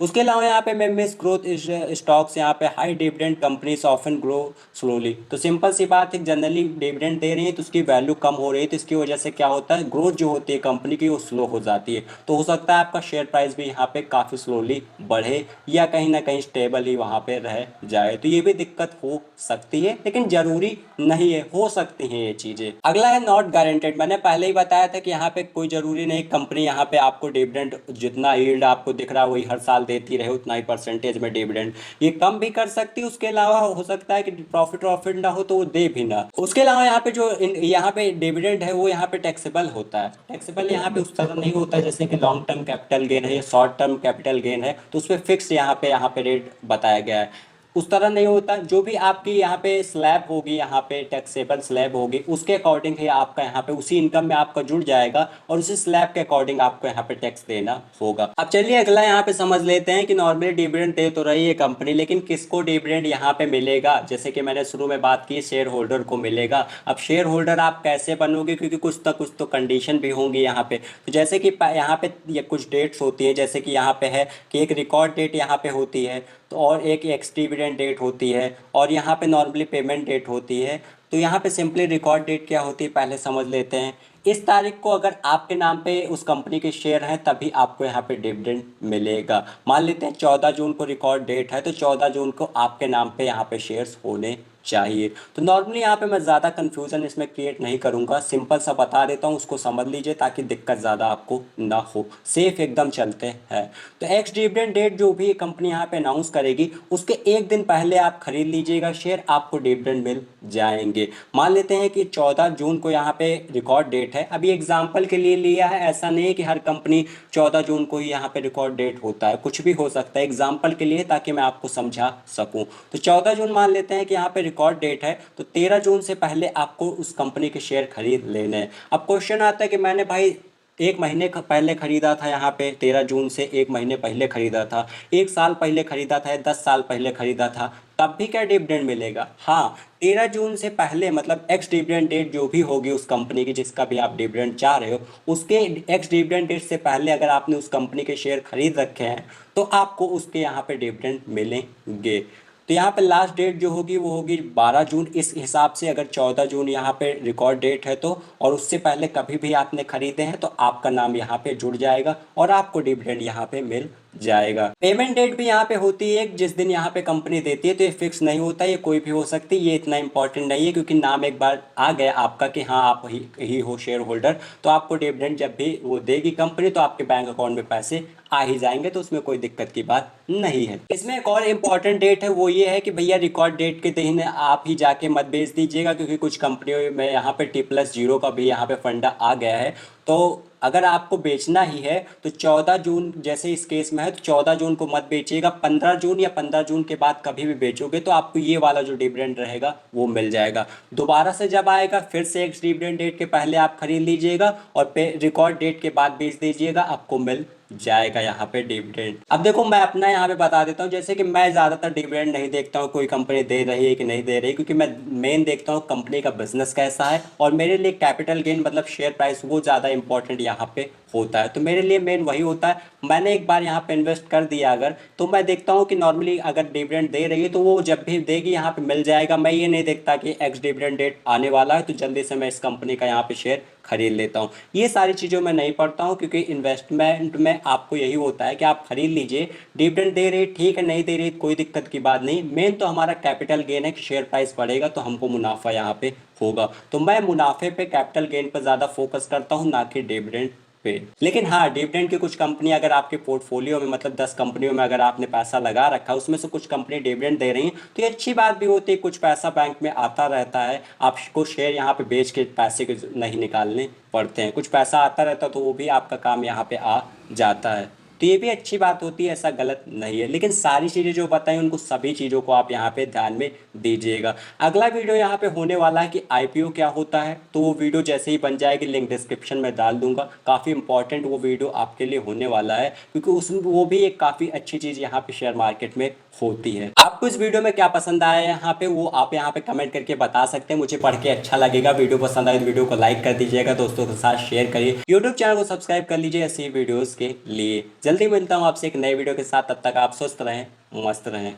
उसके अलावा यहाँ पे मिस ग्रोथ स्टॉक्स, यहाँ पे high dividend companies often grow slowly. तो सिंपल सी बात है, जनरली डिविडेंड दे रही है तो उसकी वैल्यू कम हो रही है, तो इसकी वजह से क्या होता है, ग्रोथ जो होती है कंपनी की वो स्लो हो जाती है। तो हो सकता है आपका शेयर प्राइस भी यहाँ पे काफ़ी स्लोली बढ़े या कहीं ना कहीं स्टेबल ही वहाँ पे रह जाए। तो ये भी दिक्कत हो सकती है, लेकिन ज़रूरी नहीं है, हो सकती हैं ये चीज़ें। अगला है नॉट गारंटेड। मैंने पहले ही बताया था कि यहाँ पे कोई ज़रूरी नहीं कंपनी यहाँ पे आपको डिविडेंड जितना यील्ड आपको दिख रहा है वही हर साल देती रहे उतना ही परसेंटेज में डिविडेंड, ये कम भी कर सकती है। उसके अलावा हो सकता है कि प्रॉफिट ना हो तो वो दे भी ना। उसके अलावा यहाँ पे जो यहाँ पे डिविडेंड है वो यहाँ पे टैक्सेबल होता है। टैक्सेबल यहाँ पे उस तरह नहीं होता है जैसे कि लॉन्ग टर्म कैपिटल गेन है या शॉर्ट टर्म कैपिटल गेन है, तो उस पर फिक्स यहाँ पे रेट बताया गया है। उस तरह नहीं होता, जो भी आपकी यहाँ पे स्लैब होगी, यहाँ पे टैक्सेबल स्लैब होगी, उसके अकॉर्डिंग ही आपका यहाँ पे उसी इनकम में आपका जुड़ जाएगा और उसी स्लैब के अकॉर्डिंग आपको यहाँ पे टैक्स देना होगा। अब चलिए अगला यहाँ पे समझ लेते हैं कि नॉर्मली डिविडेंड दे तो रही है कंपनी, लेकिन किसको डिविडेंड यहाँ पे मिलेगा। जैसे कि मैंने शुरू में बात की, शेयर होल्डर को मिलेगा। अब शेयर होल्डर आप कैसे बनोगे, क्योंकि कुछ तो कंडीशन भी होंगी यहाँ पे। तो जैसे कि यहाँ पे ये कुछ डेट्स होती है, जैसे कि यहाँ पे है कि एक रिकॉर्ड डेट यहाँ पे होती है, तो और एक एक्स डिविडेंड डेट होती है, और यहाँ पे नॉर्मली पेमेंट डेट होती है। तो यहाँ पे सिंपली रिकॉर्ड डेट क्या होती है पहले समझ लेते हैं। इस तारीख को अगर आपके नाम पे उस कंपनी के शेयर हैं तभी आपको यहाँ पे डिविडेंड मिलेगा। मान लेते हैं 14 जून को रिकॉर्ड डेट है, तो 14 जून को आपके नाम पे यहाँ पे शेयर्स होने चाहिए। तो नॉर्मली यहाँ पे मैं ज़्यादा कन्फ्यूज़न इसमें क्रिएट नहीं करूँगा, सिंपल सा बता देता हूँ, उसको समझ लीजिए ताकि दिक्कत ज़्यादा आपको ना हो, सेफ एकदम चलते हैं। तो एक्स डिविडेंड डेट जो भी कंपनी यहाँ पे अनाउंस करेगी उसके एक दिन पहले आप खरीद लीजिएगा शेयर, आपको डिविडेंड मिल जाएंगे। मान लेते हैं कि 14 जून को यहाँ पे रिकॉर्ड डेट है, अभी एग्जाम्पल के लिए लिया है, ऐसा नहीं है कि हर कंपनी 14 जून को ही यहाँ पे रिकॉर्ड डेट होता है, कुछ भी हो सकता है, एग्जाम्पल के लिए ताकि मैं आपको समझा सकूँ। तो 14 जून मान लेते हैं कि यहाँ पे रिकॉर्ड डेट है, तो 13 जून से पहले आपको उस कंपनी के शेयर खरीद लेने हैं। अब क्वेश्चन आता है कि मैंने भाई एक महीने का पहले खरीदा था, यहाँ पे 13 जून से एक महीने पहले खरीदा था, एक साल पहले खरीदा था, 10 साल पहले खरीदा था, तब भी क्या डिविडेंड मिलेगा। हाँ, 13 जून से पहले मतलब एक्स डिविडेंड डेट जो भी होगी उस कंपनी की जिसका भी आप डिविडेंड चाह रहे हो, उसके एक्स डिविडेंड डेट से पहले अगर आपने उस कंपनी के शेयर खरीद रखे हैं तो आपको उसके यहाँ पे डिविडेंड मिलेंगे। तो यहाँ पे लास्ट डेट जो होगी वो होगी 12 जून। इस हिसाब से अगर 14 जून यहाँ पे रिकॉर्ड डेट है तो, और उससे पहले कभी भी आपने खरीदे हैं तो आपका नाम यहाँ पे जुड़ जाएगा और आपको डिविडेंड यहाँ पे मिल जाएगा। पेमेंट डेट भी यहाँ पे होती है जिस दिन यहाँ पे कंपनी देती है, तो ये फिक्स नहीं होता, ये कोई भी हो सकती है, ये इतना इंपॉर्टेंट नहीं है, क्योंकि नाम एक बार आ गया आपका कि हाँ आप ही हो शेयर होल्डर, तो आपको डिविडेंड जब भी वो देगी कंपनी तो आपके बैंक अकाउंट में पैसे आ ही जाएंगे, तो उसमें कोई दिक्कत की बात नहीं है। इसमें एक और इम्पॉर्टेंट डेट है, वो ये है कि भैया रिकॉर्ड डेट के दिन आप ही जाके मत बेच दीजिएगा, क्योंकि कुछ कंपनियों में यहाँ पे T+0 का भी यहाँ पे फंडा आ गया है। तो अगर आपको बेचना ही है तो 14 जून जैसे इस केस में है तो 14 जून को मत बेचिएगा, 15 जून या 15 जून के बाद कभी भी बेचोगे तो आपको ये वाला जो डिविडेंड रहेगा वो मिल जाएगा। दोबारा से जब आएगा फिर से एक डिविडेंड डेट के पहले आप खरीद लीजिएगा और रिकॉर्ड डेट के बाद बेच दीजिएगा, आपको मिल जाएगा यहाँ पे डिविडेंड। अब देखो मैं अपना यहाँ पे बता देता हूँ, जैसे कि मैं ज़्यादातर डिविडेंड नहीं देखता हूँ कोई कंपनी दे रही है कि नहीं दे रही, क्योंकि मैं मेन देखता हूँ कंपनी का बिजनेस कैसा है, और मेरे लिए कैपिटल गेन मतलब शेयर प्राइस वो ज़्यादा इंपॉर्टेंट यहाँ पे होता है। तो मेरे लिए मेन वही होता है, मैंने एक बार यहाँ पे इन्वेस्ट कर दिया अगर, तो मैं देखता हूँ कि नॉर्मली अगर डिविडेंड दे रही है तो वो जब भी देगी यहाँ पे मिल जाएगा। मैं ये नहीं देखता कि एक्स डिविडेंड डेट आने वाला है तो जल्दी से मैं इस कंपनी का यहाँ पे शेयर खरीद लेता हूँ। ये सारी चीज़ों में नहीं पढ़ता हूँ, क्योंकि इन्वेस्टमेंट में आपको यही होता है कि आप खरीद लीजिए, डिविडेंड दे रही ठीक है, नहीं दे रही कोई दिक्कत की बात नहीं, मेन तो हमारा कैपिटल गेन है कि शेयर प्राइस बढ़ेगा तो हमको मुनाफा यहाँ पे होगा। तो मैं मुनाफे पे कैपिटल गेन पर ज़्यादा फोकस करता हूँ, ना कि डिविडेंड पे। लेकिन हाँ, डिविडेंड की कुछ कंपनी अगर आपके पोर्टफोलियो में मतलब 10 कंपनियों में अगर आपने पैसा लगा रखा है उसमें से कुछ कंपनी डिविडेंड दे रही हैं तो ये अच्छी बात भी होती है, कुछ पैसा बैंक में आता रहता है, आपको शेयर यहाँ पे बेच के पैसे नहीं निकालने पड़ते हैं, कुछ पैसा आता रहता है तो वो भी आपका काम यहाँ पे आ जाता है। तो ये भी अच्छी बात होती है, ऐसा गलत नहीं है। लेकिन सारी चीज़ें जो बताई उनको सभी चीज़ों को आप यहाँ पे ध्यान में दीजिएगा। अगला वीडियो यहाँ पे होने वाला है कि आईपीओ क्या होता है, तो वो वीडियो जैसे ही बन जाएगी लिंक डिस्क्रिप्शन में डाल दूंगा। काफ़ी इंपॉर्टेंट वो वीडियो आपके लिए होने वाला है, क्योंकि उसमें वो भी एक काफ़ी अच्छी चीज़ यहाँ पे शेयर मार्केट में होती है। आपको इस वीडियो में क्या पसंद आया यहाँ पे, वो आप यहाँ पे कमेंट करके बता सकते हैं, मुझे पढ़ के अच्छा लगेगा। वीडियो पसंद आए तो वीडियो को लाइक कर दीजिएगा, दोस्तों के साथ शेयर करिए, यूट्यूब चैनल को सब्सक्राइब कर लीजिए ऐसी वीडियोस के लिए। जल्दी मिलता हूँ आपसे एक नए वीडियो के साथ, तब तक आप स्वस्थ रहें, मस्त रहें।